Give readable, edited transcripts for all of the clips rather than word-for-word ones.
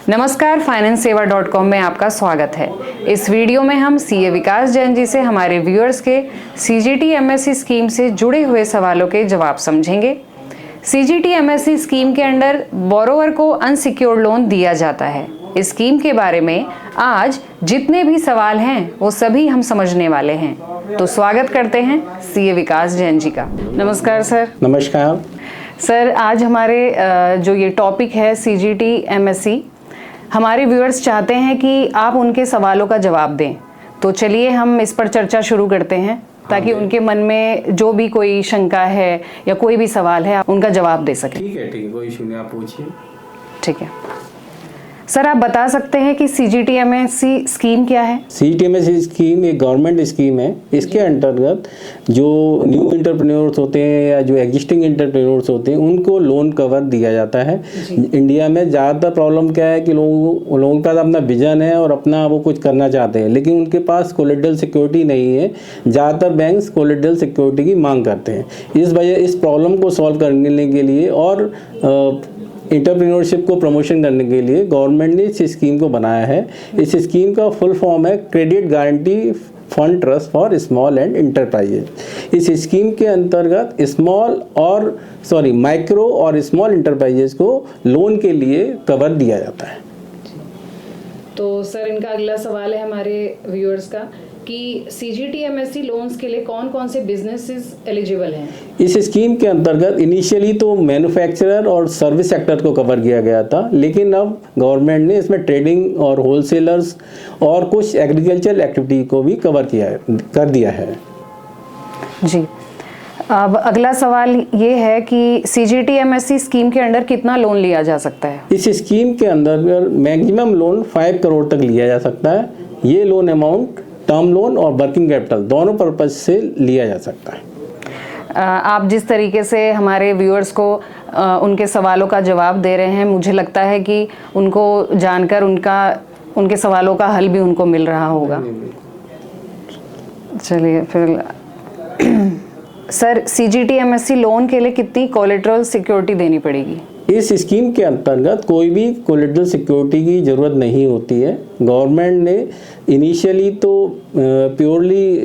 नमस्कार, FinanceSeva.com में आपका स्वागत है। इस वीडियो में हम सीए विकास जैन जी से हमारे व्यूअर्स के सीजीटी एमएससी स्कीम से जुड़े हुए सवालों के जवाब समझेंगे। सीजीटी एमएससी स्कीम के अंडर बोरोवर को अनसिक्योर्ड लोन दिया जाता है। इस स्कीम के बारे में आज जितने भी सवाल हैं वो सभी हम समझने वाले हैं। तो स्वागत करते हैं सीए विकास जैन जी का। नमस्कार सर। नमस्कार सर, आज हमारे जो ये टॉपिक है सीजीटी एमएससी, हमारे व्यूअर्स चाहते हैं कि आप उनके सवालों का जवाब दें। तो चलिए हम इस पर चर्चा शुरू करते हैं ताकि उनके मन में जो भी कोई शंका है या कोई भी सवाल है आप उनका जवाब दे सकें। ठीक है, कोई इशू नहीं, आप पूछिए। ठीक है सर, आप बता सकते हैं कि सीजीटी एमएससी स्कीम क्या है? सीजीटी एमएससी स्कीम एक गवर्नमेंट स्कीम है। इसके अंतर्गत जो न्यू एंटरप्रेन्योर्स होते हैं या जो एग्जिस्टिंग एंटरप्रेन्योर्स होते हैं उनको लोन कवर दिया जाता है। इंडिया में ज़्यादातर प्रॉब्लम क्या है कि लोगों के पास अपना विजन है और अपना वो कुछ करना चाहते हैं, लेकिन उनके पास कोलेटरल सिक्योरिटी नहीं है। ज़्यादातर बैंक्स कोलेटरल सिक्योरिटी की मांग करते हैं। इस प्रॉब्लम को सॉल्व करने के लिए और एंटरप्रेन्योरशिप को प्रमोशन करने के लिए गवर्नमेंट ने इस स्कीम को बनाया है। इस स्कीम का फुल फॉर्म है credit guarantee fund trust for small and enterprises. इस स्कीम के अंतर्गत माइक्रो और स्मॉल इंटरप्राइजेज को लोन के लिए कवर दिया जाता है। तो सर, इनका अगला सवाल है हमारे व्यूअर्स का कि सीजीटी एमएससी लोन्स के लिए कौन कौन से बिजनेसेस एलिजिबल हैं? इस स्कीम के अंतर्गत इनिशियली तो मैन्युफैक्चरर और सर्विस सेक्टर को कवर किया गया था, लेकिन अब गवर्नमेंट ने इसमें ट्रेडिंग और होलसेलर्स और कुछ एग्रीकल्चरल एक्टिविटी को भी कर दिया है। जी, अब अगला सवाल ये है कि सीजीटी एमएससी स्कीम के अंडर कितना लोन लिया जा सकता है? इस स्कीम के अंदर मैक्सिमम लोन 5 करोड़ तक लिया जा सकता है। ये लोन अमाउंट टर्म लोन और वर्किंग कैपिटल दोनों पर्पज से लिया जा सकता है। आप जिस तरीके से हमारे व्यूअर्स को उनके सवालों का जवाब दे रहे हैं, मुझे लगता है कि उनको जानकर उनके सवालों का हल भी उनको मिल रहा होगा। चलिए फिर सर, सीजीटी एमएससी लोन के लिए कितनी कोलेटरल सिक्योरिटी देनी पड़ेगी? इस स्कीम के अंतर्गत कोई भी कोलेटरल सिक्योरिटी की ज़रूरत नहीं होती है। गवर्नमेंट ने इनिशियली तो प्योरली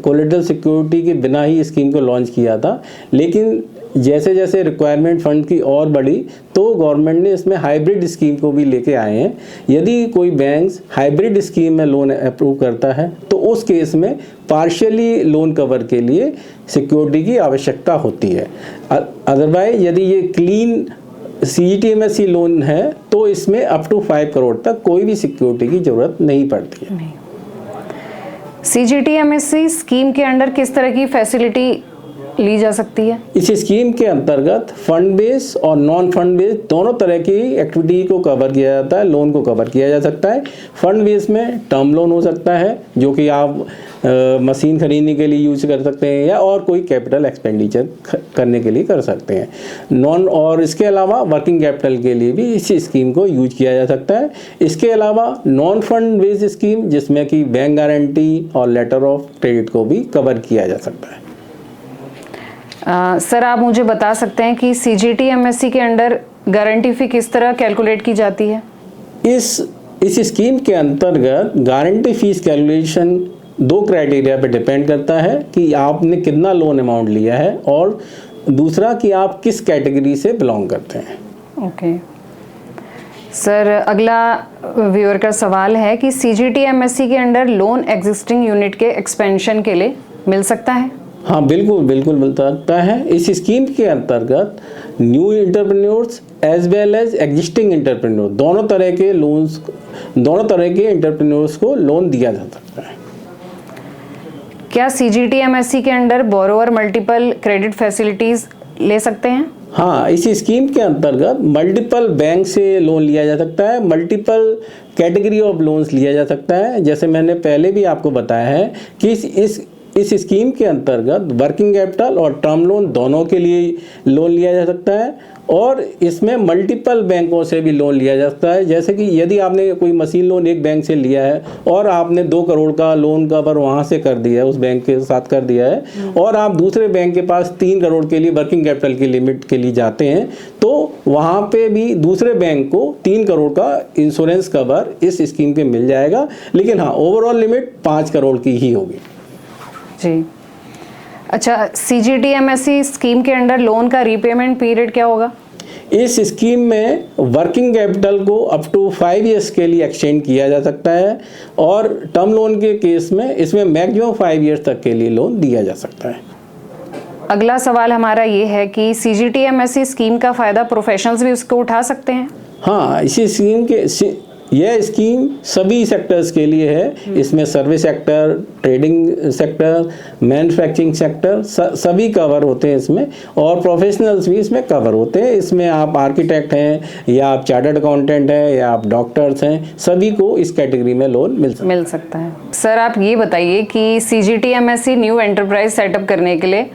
कोलेटरल सिक्योरिटी के बिना ही स्कीम को लॉन्च किया था, लेकिन जैसे जैसे रिक्वायरमेंट फंड की और बढ़ी तो गवर्नमेंट ने इसमें हाइब्रिड स्कीम को भी लेके आए हैं। यदि कोई बैंक हाइब्रिड स्कीम में लोन अप्रूव करता है तो उस केस में पार्शियली लोन कवर के लिए सिक्योरिटी की आवश्यकता होती है। अदरवाइज यदि ये क्लीन सीजीटी एमएससी लोन है तो इसमें अप टू 5 करोड़ तक कोई भी सिक्योरिटी की जरूरत नहीं पड़ती है। सीजीटी एमएससी स्कीम के अंडर किस तरह की फैसिलिटी ली जा सकती है? इस स्कीम के अंतर्गत फंड बेस और नॉन फंड बेस दोनों तरह की एक्टिविटी को कवर किया जाता है, लोन को कवर किया जा सकता है। फंड बेस में टर्म लोन हो सकता है जो कि आप मशीन खरीदने के लिए यूज कर सकते हैं या और कोई कैपिटल एक्सपेंडिचर करने के लिए कर सकते हैं। और इसके अलावा वर्किंग कैपिटल के लिए भी इस स्कीम को यूज किया जा सकता है। इसके अलावा नॉन फंड बेस्ड स्कीम जिसमें कि बैंक गारंटी और लेटर ऑफ क्रेडिट को भी कवर किया जा सकता है। सर, आप मुझे बता सकते हैं कि सीजीटी एमएससी के अंडर गारंटी फी किस तरह कैलकुलेट की जाती है? इस स्कीम के अंतर्गत गारंटी फीस कैलकुलेशन 2 क्राइटेरिया पे डिपेंड करता है कि आपने कितना लोन अमाउंट लिया है और दूसरा कि आप किस कैटेगरी से बिलोंग करते हैं। ओके सर, अगला व्यूअर का सवाल है कि सीजीटी एमएससी के अंडर लोन एग्जिस्टिंग यूनिट के एक्सपेंशन के लिए मिल सकता है? हाँ, बिल्कुल मिल सकता है। इस स्कीम के अंतर्गत new entrepreneurs as well as existing entrepreneur दोनों तरह के एंटरप्रेन्योर्स को लोन दिया जा सकता है। क्या सीजीटी एमएससी के under borrower multiple credit facilities ले सकते हैं? हाँ, इस स्कीम के अंतर्गत मल्टीपल बैंक से लोन लिया जा सकता है, मल्टीपल कैटेगरी ऑफ लोन्स लिया जा सकता है। जैसे मैंने पहले भी आपको बताया है कि इस स्कीम के अंतर्गत वर्किंग कैपिटल और टर्म लोन दोनों के लिए लोन लिया जा सकता है और इसमें मल्टीपल बैंकों से भी लोन लिया जा सकता है। जैसे कि यदि आपने कोई मशीन लोन एक बैंक से लिया है और आपने 2 करोड़ का लोन कवर वहाँ से कर दिया है, उस बैंक के साथ कर दिया है, और आप दूसरे बैंक के पास 3 करोड़ के लिए वर्किंग कैपिटल की लिमिट के लिए जाते हैं, तो वहाँ पे भी दूसरे बैंक को 3 करोड़ का इंश्योरेंस कवर इस स्कीम के मिल जाएगा। लेकिन हाँ, ओवरऑल लिमिट 5 करोड़ की ही होगी। जी, अच्छा, CGTMSE स्कीम के अंडर लोन का रीपेमेंट पीरियड क्या होगा? इस स्कीम में वर्किंग कैपिटल को अप टू 5 इयर्स के लिए एक्सटेंड किया जा सकता है और टर्म लोन के केस में इसमें मैक्सिमम 5 इयर्स तक के लिए लोन दिया जा सकता है। अगला सवाल हमारा ये है कि CGTMSE स्कीम का फ़ायदा प्रोफेशनल्स भी उसको उठा सकते हैं? हाँ, इसी स्कीम के यह स्कीम सभी सेक्टर्स के लिए है। इसमें service sector, trading sector, manufacturing sector सभी कवर होते हैं इसमें, और प्रोफेशनल्स भी इसमें कवर होते हैं। इसमें आप आर्किटेक्ट हैं या आप चार्टर्ड अकाउंटेंट हैं या आप डॉक्टर्स हैं, सभी को इस कैटेगरी में लोन मिल सकता है। सर, आप ये बताइए कि CGTMSE न्यू एंटरप्राइज सेटअप करने के लिए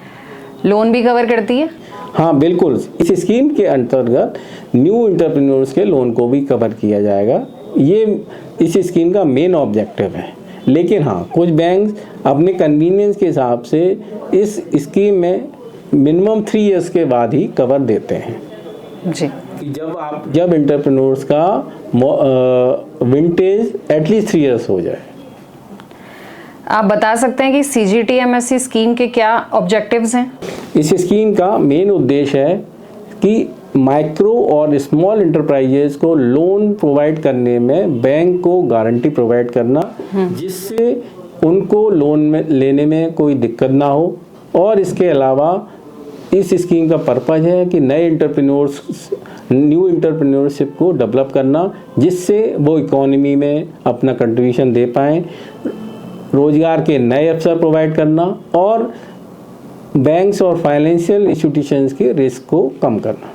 लोन भी कवर करती है? हाँ बिल्कुल, इस स्कीम के अंतर्गत न्यू एंटरप्रेन्योर्स के लोन को भी कवर किया जाएगा। ये इस स्कीम का मेन ऑब्जेक्टिव है। लेकिन हाँ, कुछ बैंक अपने कन्वीनियंस के हिसाब से इस स्कीम में मिनिमम 3 इयर्स के बाद ही कवर देते हैं। जी, जब एंटरप्रेन्योर्स का विंटेज एटलीस्ट 3 इयर्स हो जाए। आप बता सकते हैं कि CGTMSE स्कीम के क्या ऑब्जेक्टिव्स हैं? इस स्कीम का मेन उद्देश्य है कि माइक्रो और स्मॉल इंटरप्राइजेज को लोन प्रोवाइड करने में बैंक को गारंटी प्रोवाइड करना, जिससे उनको लोन में लेने में कोई दिक्कत ना हो। और इसके अलावा इस स्कीम का पर्पज़ है कि न्यू एंटरप्रेन्योरशिप को डेवलप करना, जिससे वो इकोनॉमी में अपना कंट्रीब्यूशन दे पाएँ, रोजगार के नए अवसर प्रोवाइड करना और बैंक्स और फाइनेंशियल इंस्टीट्यूशंस के रिस्क को कम करना।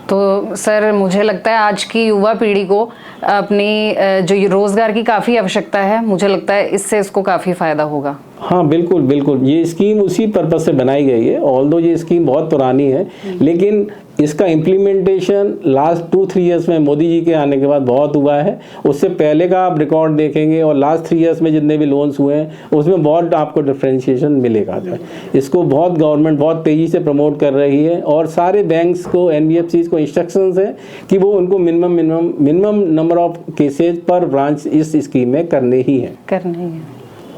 तो सर, मुझे लगता है आज की युवा पीढ़ी को अपनी जो रोज़गार की काफ़ी आवश्यकता है, मुझे लगता है इससे इसको काफ़ी फ़ायदा होगा। हाँ बिल्कुल बिल्कुल, ये स्कीम उसी पर्पस से बनाई गई है। ऑल्दो ये स्कीम बहुत पुरानी है, लेकिन इसका इम्प्लीमेंटेशन लास्ट 2-3 इयर्स में मोदी जी के आने के बाद बहुत हुआ है। उससे पहले का आप रिकॉर्ड देखेंगे और लास्ट 3 इयर्स में जितने भी लोन्स हुए हैं उसमें बहुत आपको डिफ्रेंशिएशन मिलेगा। इसको बहुत गवर्नमेंट बहुत तेज़ी से प्रमोट कर रही है और सारे बैंक्स को, NBFCs को इंस्ट्रक्शंस है कि वो उनको मिनिमम नंबर ऑफ केसेज पर ब्रांच इस स्कीम में करने ही है।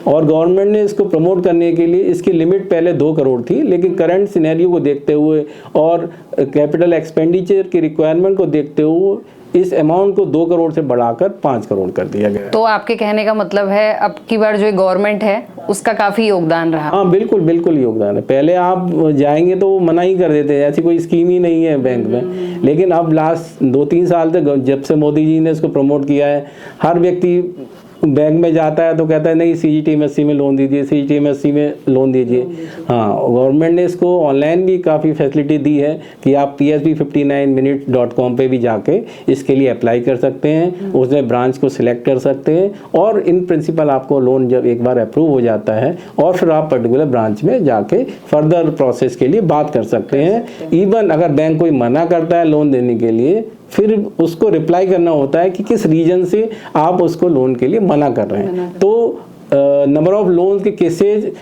और गवर्नमेंट ने इसको प्रमोट करने के लिए इसकी लिमिट पहले 2 करोड़ थी, लेकिन करंट सिनेरियो को देखते हुए और कैपिटल एक्सपेंडिचर की रिक्वायरमेंट को देखते हुए इस अमाउंट को 2 करोड़ से बढ़ाकर 5 करोड़ कर दिया गया। तो आपके कहने का मतलब है अब की बार जो गवर्नमेंट है उसका काफ़ी योगदान रहा? हाँ बिल्कुल बिल्कुल योगदान है। पहले आप जाएंगे तो वो मना ही कर देते हैं, ऐसी कोई स्कीम ही नहीं है बैंक में। लेकिन अब लास्ट 2-3 साल तक जब से मोदी जी ने इसको प्रमोट किया है, हर व्यक्ति बैंक में जाता है तो कहता है नहीं CGTMSE में लोन दीजिए, CGTMSE में लोन दीजिए। हाँ, गवर्नमेंट ने इसको ऑनलाइन भी काफ़ी फैसिलिटी दी है कि आप PSB59minutes.com पे भी जाके इसके लिए अप्लाई कर सकते हैं, उसमें ब्रांच को सिलेक्ट कर सकते हैं और इन प्रिंसिपल आपको लोन जब एक बार अप्रूव हो जाता है और फिर आप पर्टिकुलर ब्रांच में जाके फर्दर प्रोसेस के लिए बात कर सकते हैं। इवन अगर बैंक कोई मना करता है लोन देने के लिए, फिर उसको रिप्लाई करना होता है कि किस रीजन से आप उसको लोन के लिए मना कर रहे हैं। तो नंबर ऑफ लोन्स के केसेज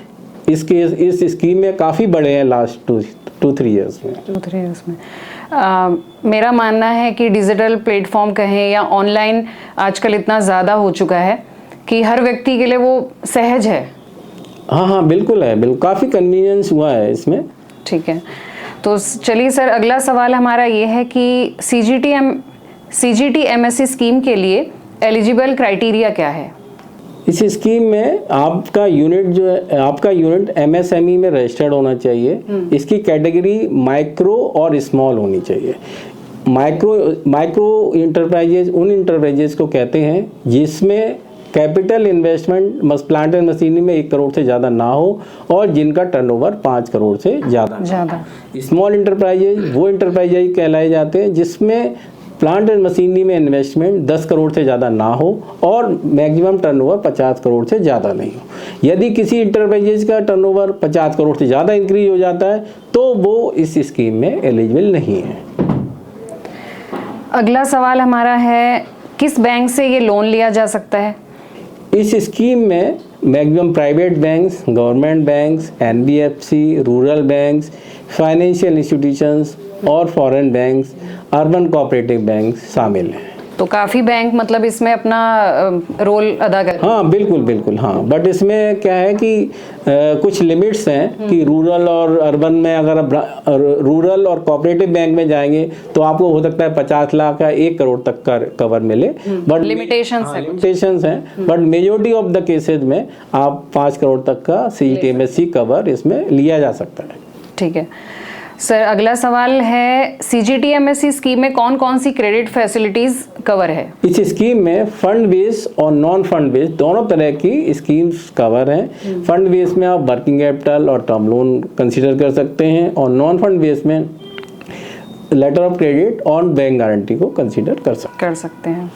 इस स्कीम में काफ़ी बढ़े हैं लास्ट 2-3 इयर्स में। मेरा मानना है कि डिजिटल प्लेटफॉर्म कहें या ऑनलाइन आजकल इतना ज़्यादा हो चुका है कि हर व्यक्ति के लिए वो सहज है। हाँ बिल्कुल है, बिल्कुल काफ़ी कन्वीनियंस हुआ है इसमें। ठीक है, तो चलिए सर, अगला सवाल हमारा ये है कि CGTMSE स्कीम के लिए एलिजिबल क्राइटेरिया क्या है? इस स्कीम में आपका यूनिट MSME में रजिस्टर्ड होना चाहिए। इसकी कैटेगरी माइक्रो और स्मॉल होनी चाहिए। माइक्रो इंटरप्राइजेज उन इंटरप्राइजेज को कहते हैं जिसमें capital investment plant and machinery में 1 करोड़ से ज़्यादा ना हो और जिनका टर्नओवर 5 करोड़ से ज़्यादा। स्मॉल इंटरप्राइजेज वो इंटरप्राइजेज कहलाए जाते हैं जिसमें प्लांट एंड मशीनरी में इन्वेस्टमेंट 10 करोड़ से ज़्यादा ना हो और मैक्सिमम टर्नओवर 50 करोड़ से ज़्यादा नहीं हो। यदि किसी इंटरप्राइजेज का टर्नओवर 50 करोड़ से ज़्यादा इंक्रीज हो जाता है तो वो इस स्कीम में एलिजिबल नहीं है। अगला सवाल हमारा है, किस बैंक से ये लोन लिया जा सकता है? इस स्कीम में maximum private banks, government banks, NBFC, rural banks, financial institutions और foreign banks, urban cooperative bank शामिल हैं। तो काफ़ी बैंक मतलब इसमें अपना रोल अदा कर। हाँ बिल्कुल बिल्कुल, हाँ। बट इसमें क्या है कि कुछ लिमिट्स हैं कि रूरल और अर्बन में अगर आप रूरल और कोऑपरेटिव बैंक में जाएंगे तो आपको हो सकता है 50 लाख या 1 करोड़ तक का कवर मिले। बट लिमिटेशंस हैं। But majority of the cases में आप 5 करोड़ तक का CGTMSE कवर इसमें लिया जा सकता है। ठीक है सर, अगला सवाल है, CGTMSE स्कीम में कौन कौन सी क्रेडिट फैसिलिटीज कवर है? इस स्कीम में फंड बेस और नॉन फंड बेस दोनों तरह की स्कीम्स कवर हैं। फंड बेस में आप वर्किंग कैपिटल और टर्म लोन कंसीडर कर सकते हैं और नॉन फंड बेस में लेटर ऑफ क्रेडिट और बैंक गारंटी को कंसीडर कर सकते हैं।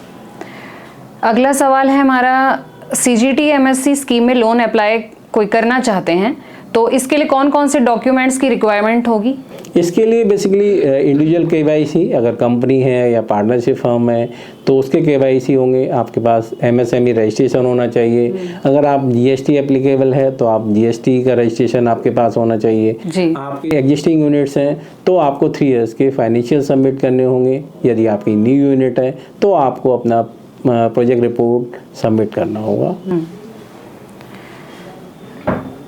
अगला सवाल है हमारा, CGTMSE स्कीम में लोन अप्लाई कोई करना चाहते हैं तो इसके लिए कौन कौन से डॉक्यूमेंट्स की रिक्वायरमेंट होगी? इसके लिए बेसिकली इंडिविजुअल KYC, अगर कंपनी है या पार्टनरशिप फर्म है तो उसके KYC होंगे। आपके पास MSME रजिस्ट्रेशन होना चाहिए। अगर आप GST एप्लीकेबल है तो आप GST का रजिस्ट्रेशन आपके पास होना चाहिए जी। आपके एग्जिस्टिंग यूनिट्स हैं तो आपको 3 इयर्स के फाइनेंशियल सबमिट करने होंगे। यदि आपकी न्यू यूनिट है तो आपको अपना प्रोजेक्ट रिपोर्ट सबमिट करना होगा।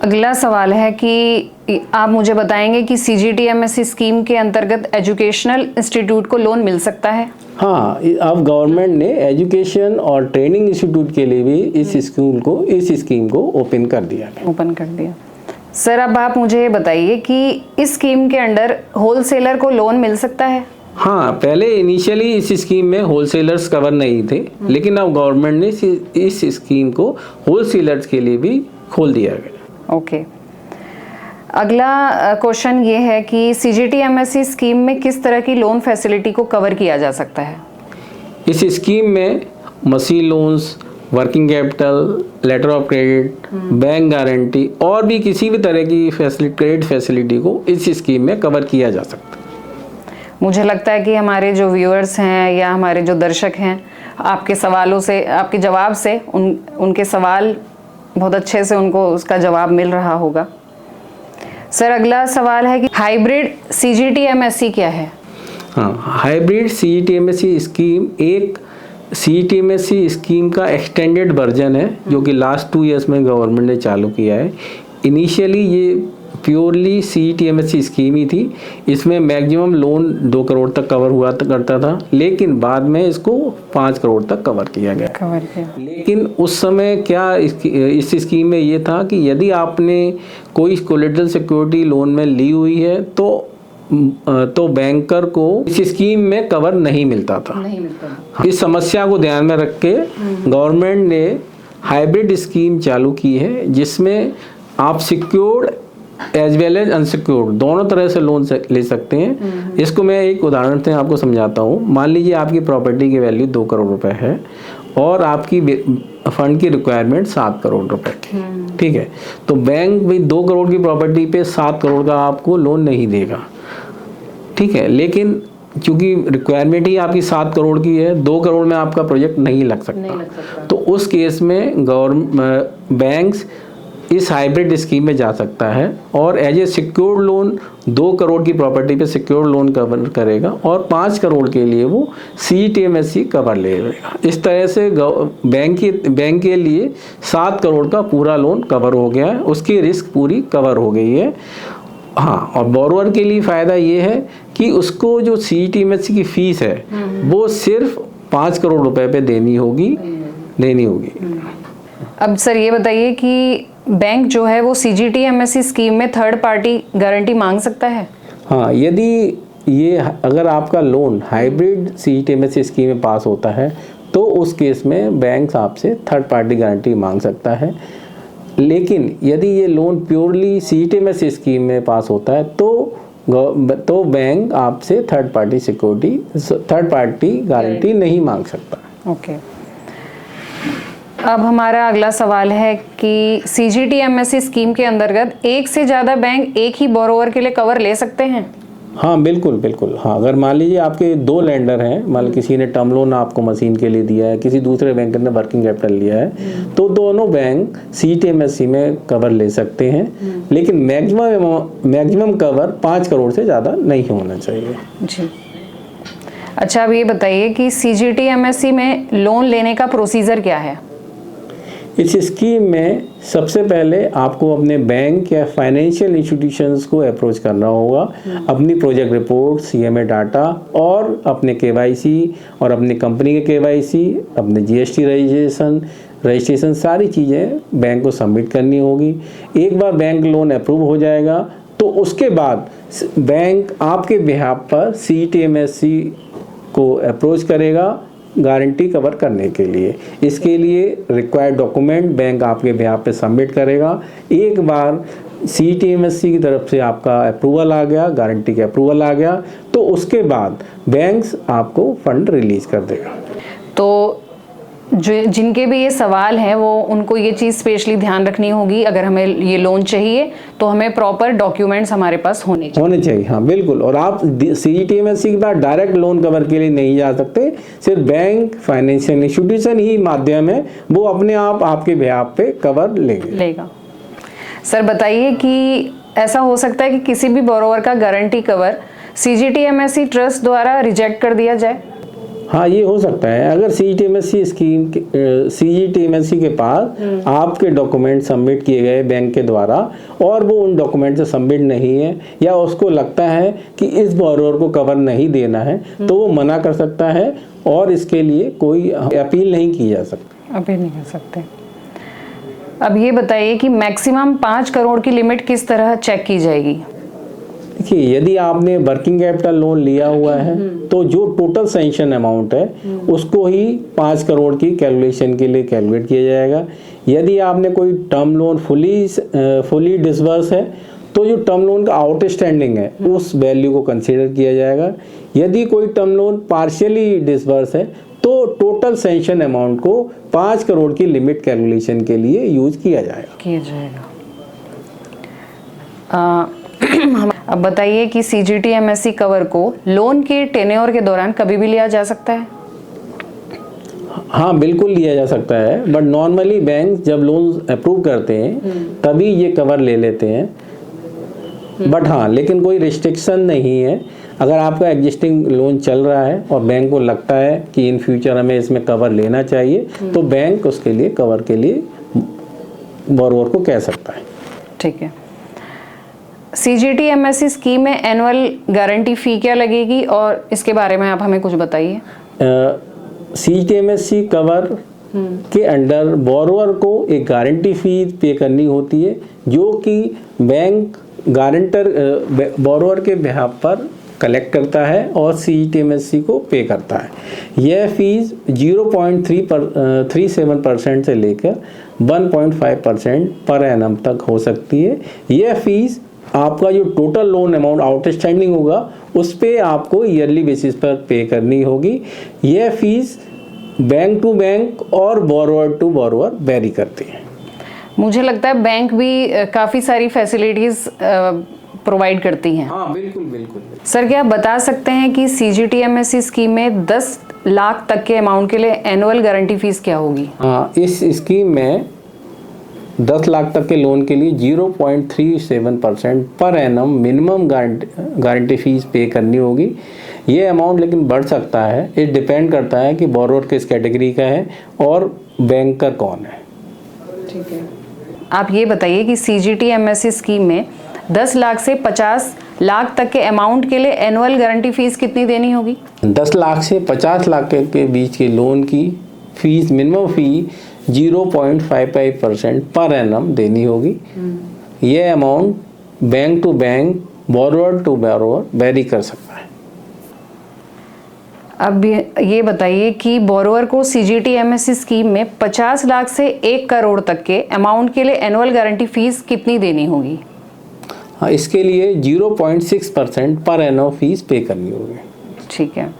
अगला सवाल है कि आप मुझे बताएंगे कि CGTMSE स्कीम के अंतर्गत एजुकेशनल इंस्टीट्यूट को लोन मिल सकता है? हाँ, अब गवर्नमेंट ने एजुकेशन और ट्रेनिंग इंस्टीट्यूट के लिए भी इस स्कीम को ओपन कर दिया। सर, अब आप मुझे बताइए कि इस स्कीम के अंडर होलसेलर को लोन मिल सकता है? हाँ, पहले इनिशियली इस स्कीम में होलसेलर्स कवर नहीं थे, लेकिन अब गवर्नमेंट ने इस स्कीम को होलसेलर्स के लिए भी खोल दिया गया। ओके। अगला क्वेश्चन ये है कि CGTMSE स्कीम में किस तरह की लोन फैसिलिटी को कवर किया जा सकता है? इस स्कीम में machine loans, working capital, letter of credit, bank guarantee और भी किसी भी तरह की क्रेडिट फैसिलिटी को इस स्कीम में कवर किया जा सकता है। मुझे लगता है कि हमारे जो व्यूअर्स हैं या हमारे जो दर्शक हैं, आपके सवालों से, आपके जवाब से उनके सवाल बहुत अच्छे से उनको उसका जवाब मिल रहा होगा। सर, अगला सवाल है कि हाइब्रिड CGTMSE क्या है? हाँ, हाइब्रिड CGTMSE स्कीम एक CGTMSE स्कीम का एक्सटेंडेड वर्जन है जो कि लास्ट 2 इयर्स में गवर्नमेंट ने चालू किया है। इनिशियली ये प्योरली CGTMSE स्कीम ही थी। इसमें मैक्सिमम लोन 2 करोड़ तक कवर हुआ करता था, लेकिन बाद में इसको 5 करोड़ तक कवर किया गया। लेकिन उस समय क्या इस स्कीम में ये था कि यदि आपने कोई कोलेटरल सिक्योरिटी लोन में ली हुई है तो बैंकर को इस स्कीम में कवर नहीं मिलता था। इस समस्या को ध्यान में रख के गवर्नमेंट ने हाइब्रिड स्कीम चालू की है जिसमें आप secured as well as unsecured दोनों तरह से लोन ले सकते हैं। इसको मैं एक उदाहरण से आपको समझाता हूँ। मान लीजिए आपकी प्रॉपर्टी की वैल्यू 2 करोड़ रुपए है और आपकी फंड की रिक्वायरमेंट 7 करोड़ रुपए की, ठीक है। तो बैंक भी 2 करोड़ की प्रॉपर्टी पे 7 करोड़ का आपको लोन नहीं देगा, ठीक है। लेकिन क्योंकि रिक्वायरमेंट ही आपकी 7 करोड़ की है, 2 करोड़ में आपका प्रोजेक्ट नहीं लग सकता। तो उस केस में बैंक्स इस हाइब्रिड स्कीम में जा सकता है और as a secured loan 2 crore की प्रॉपर्टी पे सिक्योर्ड लोन कवर करेगा और 5 करोड़ के लिए वो CGTMSE कवर लेगा। इस तरह से बैंक के लिए 7 करोड़ का पूरा लोन कवर हो गया है, उसकी रिस्क पूरी कवर हो गई है। हाँ, और बोरोअर के लिए फ़ायदा ये है कि उसको जो CGTMSE की फ़ीस है वो सिर्फ 5 करोड़ रुपए पे देनी होगी। अब सर ये बताइए कि बैंक जो है वो CGTMSE स्कीम में थर्ड पार्टी गारंटी मांग सकता है? हाँ, यदि अगर आपका लोन हाइब्रिड CGTMSE स्कीम में पास होता है तो उस केस में बैंक आपसे थर्ड पार्टी गारंटी मांग सकता है। लेकिन यदि ये लोन प्योरली CGTMSE स्कीम में पास होता है तो तो बैंक आपसे थर्ड पार्टी गारंटी नहीं मांग सकता। ओके। अब हमारा अगला सवाल है कि CGT-MSE स्कीम के अंतर्गत एक से ज़्यादा बैंक एक ही बोरोवर के लिए कवर ले सकते हैं? हाँ बिल्कुल। हाँ, अगर मान लीजिए आपके 2 लेंडर हैं, मान लीजिए किसी ने टर्म लोन आपको मशीन के लिए दिया है, किसी दूसरे बैंक ने वर्किंग कैपिटल लिया है, तो दोनों बैंक CGT-MSE में कवर ले सकते हैं, लेकिन मैक्सिमम कवर 5 करोड़ से ज़्यादा नहीं होना चाहिए। जी। अच्छा, अब ये बताइए कि CGT-MSE में लोन लेने का प्रोसीजर क्या है? इस स्कीम में सबसे पहले आपको अपने बैंक या फाइनेंशियल इंस्टीट्यूशंस को अप्रोच करना होगा, अपनी प्रोजेक्ट रिपोर्ट, CMA डाटा और अपने KYC और अपनी कंपनी के KYC, अपने GST रजिस्ट्रेशन सारी चीज़ें बैंक को सबमिट करनी होगी। एक बार बैंक लोन अप्रूव हो जाएगा तो उसके बाद बैंक आपके बिहाफ पर CGT-MSE को अप्रोच करेगा गारंटी कवर करने के लिए। इसके लिए रिक्वायर्ड डॉक्यूमेंट बैंक आपके बिहाफ पे सबमिट करेगा। एक बार CGT-MSE की तरफ से आपका अप्रूवल आ गया, गारंटी का अप्रूवल आ गया, तो उसके बाद बैंक्स आपको फंड रिलीज कर देगा। तो जो जिनके भी ये सवाल हैं वो उनको ये चीज़ स्पेशली ध्यान रखनी होगी, अगर हमें ये लोन चाहिए तो हमें प्रॉपर डॉक्यूमेंट्स हमारे पास होने चाहिए। हाँ बिल्कुल। और आप CGT-MSE के बाद डायरेक्ट लोन कवर के लिए नहीं जा सकते, सिर्फ बैंक फाइनेंशियल इंस्टीट्यूशन ही माध्यम है, वो अपने आप आपके बिहाफ पे कवर लेगा। सर बताइए कि ऐसा हो सकता है कि किसी भी बोरोवर का गारंटी कवर CGT-MSE ट्रस्ट द्वारा रिजेक्ट कर दिया जाए? हाँ, ये हो सकता है। अगर CGT-MSE CGT-MSE के पास आपके डॉक्यूमेंट सबमिट किए गए बैंक के द्वारा और वो उन डॉक्यूमेंट से सबमिट नहीं है, या उसको लगता है कि इस बोरोवर को कवर नहीं देना है, तो वो मना कर सकता है और इसके लिए कोई अपील नहीं की जा सकती। अपील नहीं कर सकते। अब ये बताइए कि मैक्सिमम 5 करोड़ की लिमिट किस तरह चेक की जाएगी? देखिए, यदि आपने वर्किंग कैपिटल लोन लिया हुआ है तो जो टोटल सैंक्शन अमाउंट है उसको ही 5 करोड़ की कैलकुलेशन के लिए कैलकुलेट किया जाएगा। यदि आपने कोई टर्म लोन फुली डिसबर्स है तो जो टर्म लोन का आउटस्टैंडिंग है उस वैल्यू को कंसीडर किया जाएगा। यदि कोई टर्म लोन पार्शियली डिसबर्स है तो टोटल सैंक्शन अमाउंट को 5 करोड़ की लिमिट कैलकुलेशन के लिए यूज किया जाएगा। अब बताइए कि CGT-MSE कवर को लोन के टेन्योर के दौरान कभी भी लिया जा सकता है? हाँ बिल्कुल लिया जा सकता है, बट नॉर्मली बैंक जब लोन अप्रूव करते हैं तभी ये कवर ले लेते हैं। बट हाँ, लेकिन कोई रिस्ट्रिक्शन नहीं है। अगर आपका एग्जिस्टिंग लोन चल रहा है और बैंक को लगता है कि इन फ्यूचर हमें इसमें कवर लेना चाहिए तो बैंक उसके लिए कवर के लिए बोरोवर को कह सकता है। ठीक है। CGT-MSE स्कीम में एनुअल गारंटी फ़ी क्या लगेगी और इसके बारे में आप हमें कुछ बताइए। CGT-MSE कवर के अंडर बोरोवर को एक गारंटी फ़ी पे करनी होती है, जो कि बैंक गारंटर बोरोवर के बिहाफ पर कलेक्ट करता है और CGT-MSE को पे करता है। यह फीस 0.37% से लेकर 1.5% पर एनम तक हो सकती है। यह फीस आपका जो टोटल लोन अमाउंट आउटस्टैंडिंग होगा उस पे आपको ईयरली बेसिस पर पे करनी होगी। यह फीस बैंक टू बैंक और बोरोवर टू बोरोवर वेरी करती है। मुझे लगता है बैंक भी काफ़ी सारी फैसिलिटीज़ प्रोवाइड करती हैं। हाँ बिल्कुल। सर, क्या आप बता सकते हैं कि CGT-MSE स्कीम में 10 लाख तक के अमाउंट के लिए एनुअल गारंटी फीस क्या होगी? हाँ, इस स्कीम में 10 लाख तक के लोन के लिए 0.37% per annum minimum guarantee fees पे करनी होगी। ये अमाउंट लेकिन बढ़ सकता है, ये डिपेंड करता है कि बोरोवर किस कैटेगरी का है और बैंकर कौन है। ठीक है। आप ये बताइए कि CGT-MSE स्कीम में 10 लाख से 50 लाख तक के अमाउंट के लिए एनुअल गारंटी फीस कितनी देनी होगी? 10 लाख से 50 लाख के बीच के लोन की फीस मिनिमम फ़ी 0.55% पर एनम देनी होगी। यह amount bank to bank, borrower to borrower vary कर सकता है। अब ये बताइए कि बोरोवर को CGT-MSE स्कीम में 50 लाख से 1 करोड़ तक के अमाउंट के लिए एनुअल गारंटी फीस कितनी देनी होगी? हाँ, इसके लिए 0.6% पर एनम फीस पे करनी होगी। ठीक है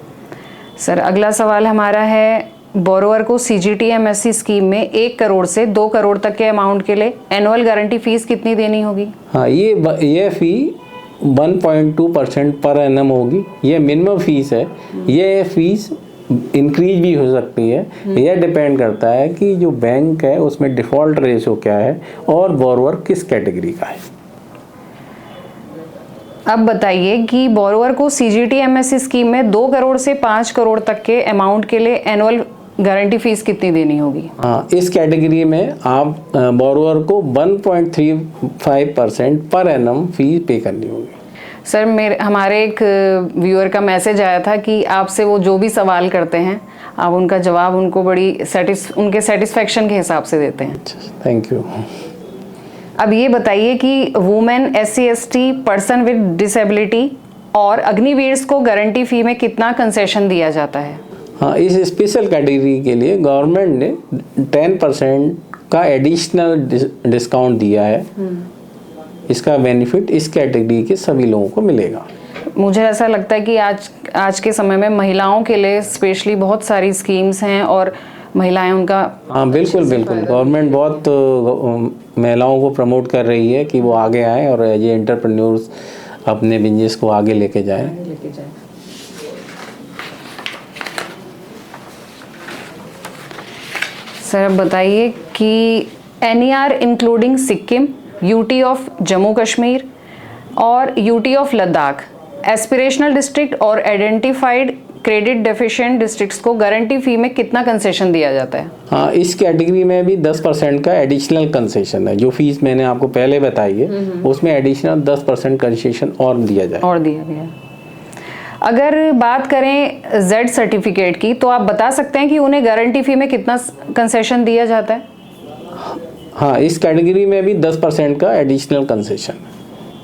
सर, अगला सवाल हमारा है, बोरोवर को CGT-MSC स्कीम में 1 करोड़ से 2 करोड़ तक के अमाउंट के लिए एनुअल गारंटी फीस कितनी देनी होगी? हाँ, ये फ़ी 1.2% पर एनम होगी। ये मिनिमम फीस है। ये फीस इंक्रीज भी हो सकती है। यह डिपेंड करता है कि जो बैंक है उसमें डिफ़ॉल्ट रेशो क्या है और बोरोवर किस कैटेगरी का है। अब बताइए कि बोरोवर को CGT-MSC स्कीम में 2 करोड़ से 5 करोड़ तक के अमाउंट के लिए एनुअल गारंटी फीस कितनी देनी होगी? हाँ, इस कैटेगरी में आप बोरोवर को 1.35% पर एनम फीस पे करनी होगी। सर, हमारे एक व्यूअर का मैसेज आया था कि आपसे वो जो भी सवाल करते हैं आप उनका जवाब उनको बड़ी उनके सेटिस्फेक्शन के हिसाब से देते हैं। Thank you. अब ये बताइए कि women, SC/ST, person with disability और अग्निवीर्स को गारंटी फी में कितना कंसेशन दिया जाता है? हाँ, इस स्पेशल कैटेगरी के लिए गवर्नमेंट ने 10% का एडिशनल डिस्काउंट दिया है। इसका बेनिफिट इस कैटेगरी के सभी लोगों को मिलेगा। मुझे ऐसा लगता है कि आज के समय में महिलाओं के लिए स्पेशली बहुत सारी स्कीम्स हैं और महिलाएं उनका। हाँ, बिल्कुल बिल्कुल। गवर्नमेंट बहुत महिलाओं को प्रमोट कर रही है कि वो आगे आएँ और एज ए एंटरप्रेन्योर्स अपने बिजनेस को आगे लेके जाएं। सर, अब बताइए कि NER including Sikkim, UT of Jammu Kashmir और UT of Ladakh, aspirational district और आइडेंटिफाइड क्रेडिट डेफिशिएंट डिस्ट्रिक्ट्स को गारंटी फी में कितना कंसेशन दिया जाता है? हाँ, इस कैटेगरी में भी 10% का एडिशनल कंसेशन है। जो फीस मैंने आपको पहले बताई है उसमें एडिशनल 10% कंसेशन और दिया गया है। अगर बात करें Z सर्टिफिकेट की, तो आप बता सकते हैं कि उन्हें गारंटी फी में कितना कंसेशन दिया जाता है? हाँ, इस कैटेगरी में भी 10% का एडिशनल कंसेशन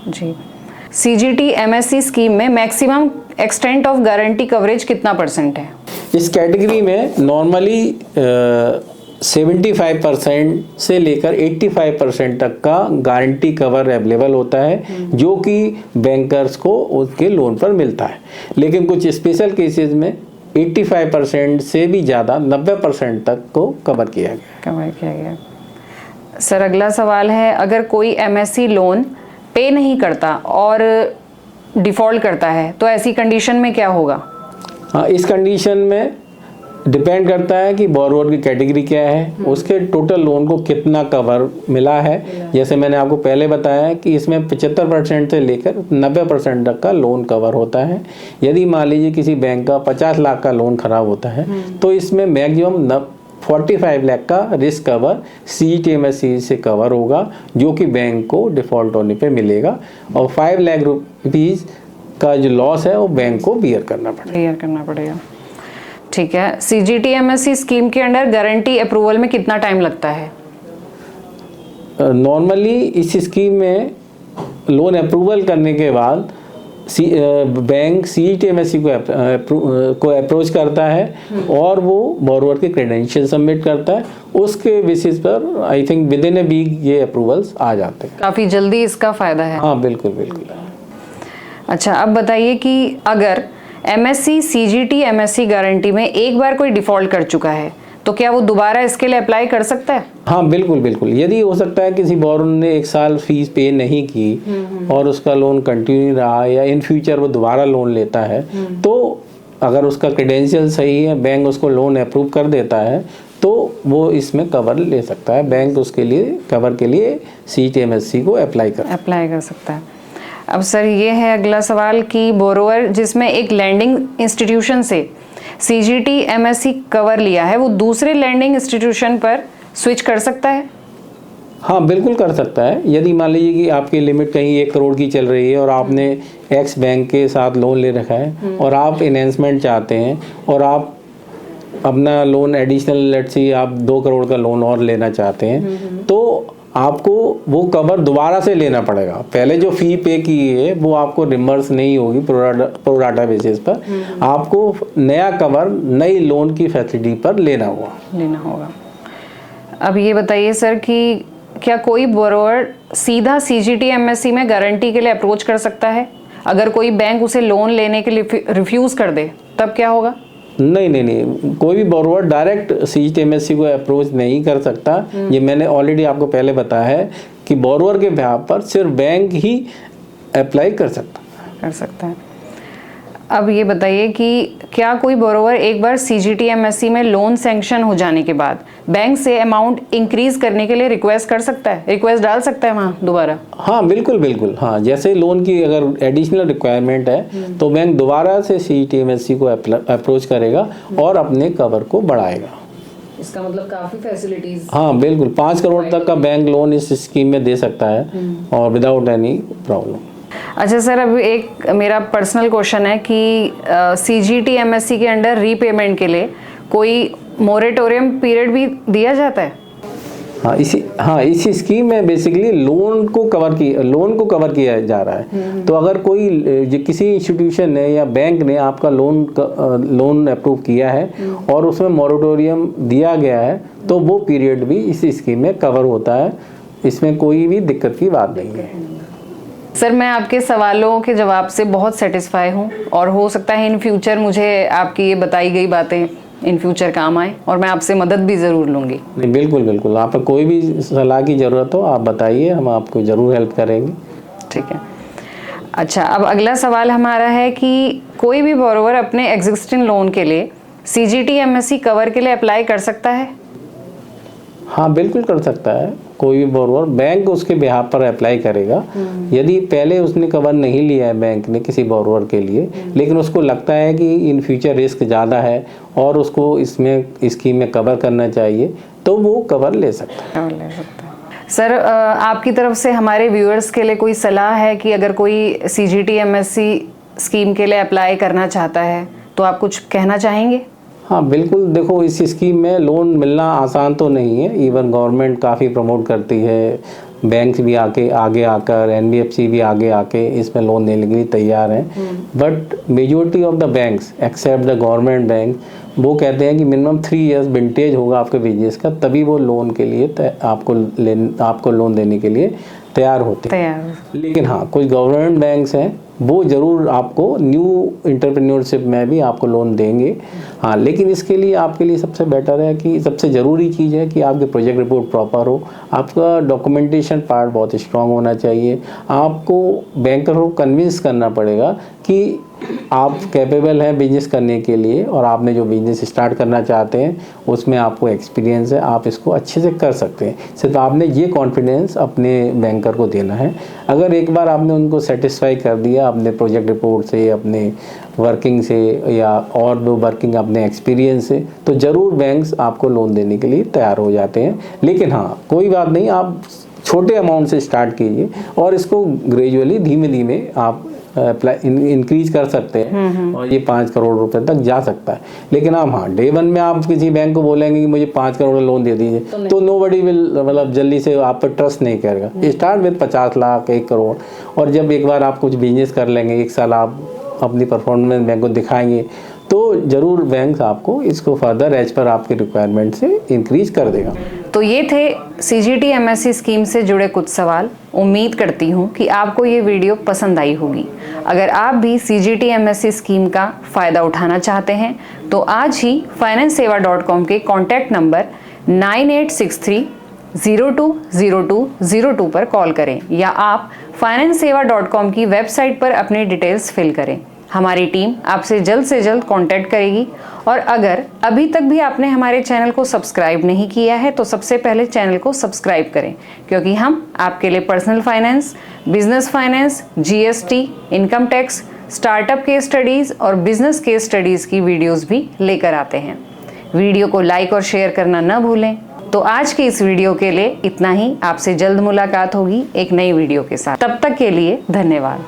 जी। CGT-MSC स्कीम में maximum extent of guarantee coverage कितना % है? इस कैटेगरी में नॉर्मली 75% से लेकर 85% तक का गारंटी कवर अवेलेबल होता है, जो कि बैंकर्स को उसके लोन पर मिलता है। लेकिन कुछ स्पेशल केसेस में 85% से भी ज़्यादा 90% तक को कवर किया गया। सर, अगला सवाल है, अगर कोई MSC लोन पे नहीं करता और डिफ़ॉल्ट करता है तो ऐसी कंडीशन में क्या होगा? हाँ, इस कंडीशन में डिपेंड करता है कि बोरोवर की कैटेगरी क्या है, उसके टोटल लोन को कितना कवर मिला है। जैसे मैंने आपको पहले बताया कि इसमें 75% से लेकर 90% तक का लोन कवर होता है। यदि मान लीजिए किसी बैंक का 50 लाख का लोन खराब होता है तो इसमें मैक्सिमम 45 लाख का रिस्क कवर CGT-MSC से कवर होगा, जो कि बैंक को डिफ़ॉल्ट होने पे मिलेगा, और 5 लाख रुपीज़ का जो लॉस है वो बैंक को बियर करना पड़ेगा। ठीक है। CGT-MSC स्कीम के अंडर गारंटी अप्रूवल में कितना टाइम लगता है? नॉर्मली इस स्कीम में लोन अप्रूवल करने के बाद बैंक CGT-MSC को अप्रोच करता है और वो बोरोवर के क्रेडेंशियल सबमिट करता है। उसके बेसिस पर I think within a week ये अप्रूवल्स आ जाते हैं। काफ़ी जल्दी इसका फ़ायदा है। हाँ, बिल्कुल। अच्छा, अब बताइए कि अगर MSC CGT-MSC गारंटी में एक बार कोई डिफ़ॉल्ट कर चुका है तो क्या वो दोबारा इसके लिए अप्लाई कर सकता है? हाँ, बिल्कुल। यदि हो सकता है किसी बोरोवर ने 1 साल फीस पे नहीं की और उसका लोन कंटिन्यू रहा या इन फ्यूचर वो दोबारा लोन लेता है, तो अगर उसका क्रेडेंशियल सही है, बैंक उसको लोन अप्रूव कर देता है, तो वो इसमें कवर ले सकता है। बैंक उसके लिए कवर के लिए CGT-MSC को अप्लाई कर सकता है। अब सर, ये है अगला सवाल कि बोरोवर जिसमें एक लैंडिंग इंस्टीट्यूशन से CGT-MSC कवर लिया है, वो दूसरे लैंडिंग इंस्टीट्यूशन पर स्विच कर सकता है? हाँ, बिल्कुल कर सकता है। यदि मान लीजिए कि आपकी लिमिट कहीं 1 करोड़ की चल रही है और आपने X बैंक के साथ लोन ले रखा है और आप इन्हेंसमेंट चाहते हैं और आप अपना लोन एडिशनल लेट्स से आप 2 करोड़ का लोन और लेना चाहते हैं, तो आपको वो कवर दोबारा से लेना पड़ेगा। पहले जो फ़ी पे की है वो आपको रिम्बर्स नहीं होगी प्रोराटा बेसिस पर। आपको नया कवर नई लोन की फैसिलिटी पर लेना होगा। अब ये बताइए सर कि क्या कोई बोरोवर सीधा सीजीटी एमएससी में गारंटी के लिए अप्रोच कर सकता है? अगर कोई बैंक उसे लोन लेने के लिए रिफ्यूज़ कर दे तब क्या होगा? नहीं, कोई भी बोरोवर डायरेक्ट सीजीटी-एमएससी को अप्रोच नहीं कर सकता। ये मैंने ऑलरेडी आपको पहले बताया है कि बोरोवर के बिहाफ पर सिर्फ बैंक ही अप्लाई कर सकता है। अब ये बताइए कि क्या कोई बोरोवर एक बार सीजीटी एमएससी में लोन सैंक्शन हो जाने के बाद बैंक से अमाउंट इंक्रीज करने के लिए रिक्वेस्ट कर सकता है, रिक्वेस्ट डाल सकता है वहाँ दोबारा? हाँ बिल्कुल। हाँ, जैसे लोन की अगर एडिशनल रिक्वायरमेंट है तो बैंक दोबारा से सीजीटी-एमएससी को अप्रोच करेगा और अपने कवर को बढ़ाएगा। इसका मतलब काफ़ी फैसिलिटीज। हाँ बिल्कुल, 5 करोड़ तक का बैंक लोन इस स्कीम में दे सकता है और विदाउट एनी प्रॉब्लम। अच्छा सर, अभी एक मेरा पर्सनल क्वेश्चन है कि सीजीटी एमएससी के अंडर रीपेमेंट के लिए कोई मोरेटोरियम पीरियड भी दिया जाता है? इसी स्कीम में बेसिकली लोन को कवर किया जा रहा है। तो अगर कोई किसी इंस्टीट्यूशन ने या बैंक ने आपका लोन अप्रूव किया है और उसमें मोरेटोरियम दिया गया है तो वो पीरियड भी इसी स्कीम में कवर होता है। इसमें कोई भी दिक्कत की बात नहीं है। सर, मैं आपके सवालों के जवाब से बहुत सेटिस्फाई हूँ और हो सकता है इन फ्यूचर मुझे आपकी ये बताई गई बातें इन फ्यूचर काम आए और मैं आपसे मदद भी ज़रूर लूँगी। नहीं, बिल्कुल। आपको कोई भी सलाह की ज़रूरत हो आप बताइए, हम आपको ज़रूर हेल्प करेंगे। ठीक है। अच्छा, अब अगला सवाल हमारा है कि कोई भी बोरोवर अपने एग्जिस्टिंग लोन के लिए सीजीटी एमएससी कवर के लिए अप्लाई कर सकता है? हाँ बिल्कुल कर सकता है। कोई भी बोरोवर, बैंक उसके बिहाफ पर अप्लाई करेगा। यदि पहले उसने कवर नहीं लिया है बैंक ने किसी बोरोवर के लिए, लेकिन उसको लगता है कि इन फ्यूचर रिस्क ज़्यादा है और उसको इसमें स्कीम में कवर करना चाहिए तो वो कवर ले सकता है। सर, आपकी तरफ से हमारे व्यूअर्स के लिए कोई सलाह है कि अगर कोई सीजीटी एमएससी स्कीम के लिए अप्लाई करना चाहता है तो आप कुछ कहना चाहेंगे? हाँ बिल्कुल, देखो इस स्कीम में लोन मिलना आसान तो नहीं है। इवन गवर्नमेंट काफ़ी प्रमोट करती है, बैंक भी आगे आकर एनबीएफसी भी आगे आके इसमें लोन देने के लिए तैयार हैं। But majority of the banks except the government bank वो कहते हैं कि मिनिमम 3 इयर्स विंटेज होगा आपके बिजनेस का, तभी वो लोन के लिए आपको लोन देने के लिए तैयार होते हैं। लेकिन हाँ, कुछ गवर्नमेंट बैंक्स हैं वो ज़रूर आपको न्यू एंटरप्रेन्योरशिप में भी आपको लोन देंगे। हाँ, लेकिन इसके लिए आपके लिए सबसे बेटर है कि सबसे ज़रूरी चीज़ है कि आपकी प्रोजेक्ट रिपोर्ट प्रॉपर हो, आपका डॉक्यूमेंटेशन पार्ट बहुत स्ट्रांग होना चाहिए। आपको बैंकर को कन्विंस करना पड़ेगा कि आप कैपेबल हैं बिजनेस करने के लिए और आपने जो बिजनेस स्टार्ट करना चाहते हैं उसमें आपको एक्सपीरियंस है, आप इसको अच्छे से कर सकते हैं। सिर्फ आपने ये कॉन्फिडेंस अपने बैंकर को देना है। अगर एक बार आपने उनको सेटिस्फाई कर दिया अपने प्रोजेक्ट रिपोर्ट से, अपने वर्किंग से या और वो वर्किंग अपने एक्सपीरियंस से, तो ज़रूर बैंक्स आपको लोन देने के लिए तैयार हो जाते हैं। लेकिन हाँ, कोई बात नहीं, आप छोटे अमाउंट से स्टार्ट कीजिए और इसको ग्रेजुअली धीमे आप इंक्रीज कर सकते हैं और ये 5 करोड़ रुपए तक जा सकता है। लेकिन आप हाँ, डे 1 में आप किसी बैंक को बोलेंगे कि मुझे 5 करोड़ लोन दे दीजिए तो नोबडी विल, मतलब जल्दी से आप पर ट्रस्ट नहीं करेगा। स्टार्ट विद 50 लाख, 1 करोड़, और जब एक बार आप कुछ बिजनेस कर लेंगे, 1 साल आप अपनी परफॉर्मेंस बैंक को दिखाएंगे तो ज़रूर बैंक आपको इसको फर्दर एज पर आपके रिक्वायरमेंट से इंक्रीज कर देगा। तो ये थे सीजीटी एमएससी स्कीम से जुड़े कुछ सवाल। उम्मीद करती हूँ कि आपको ये वीडियो पसंद आई होगी। अगर आप भी सीजीटी एमएससी स्कीम का फ़ायदा उठाना चाहते हैं तो आज ही financeseva.com के कॉन्टैक्ट नंबर 9863020202 पर कॉल करें या आप financeseva.com की वेबसाइट पर अपनी डिटेल्स फिल करें। हमारी टीम आपसे जल्द से जल्द कांटेक्ट करेगी। और अगर अभी तक भी आपने हमारे चैनल को सब्सक्राइब नहीं किया है तो सबसे पहले चैनल को सब्सक्राइब करें, क्योंकि हम आपके लिए personal finance, business finance, GST, income tax, startup case studies और बिजनेस केस स्टडीज़ की वीडियोस भी लेकर आते हैं। वीडियो को लाइक और शेयर करना न भूलें। तो आज की इस वीडियो के लिए इतना ही। आपसे जल्द मुलाकात होगी एक नई वीडियो के साथ। तब तक के लिए धन्यवाद।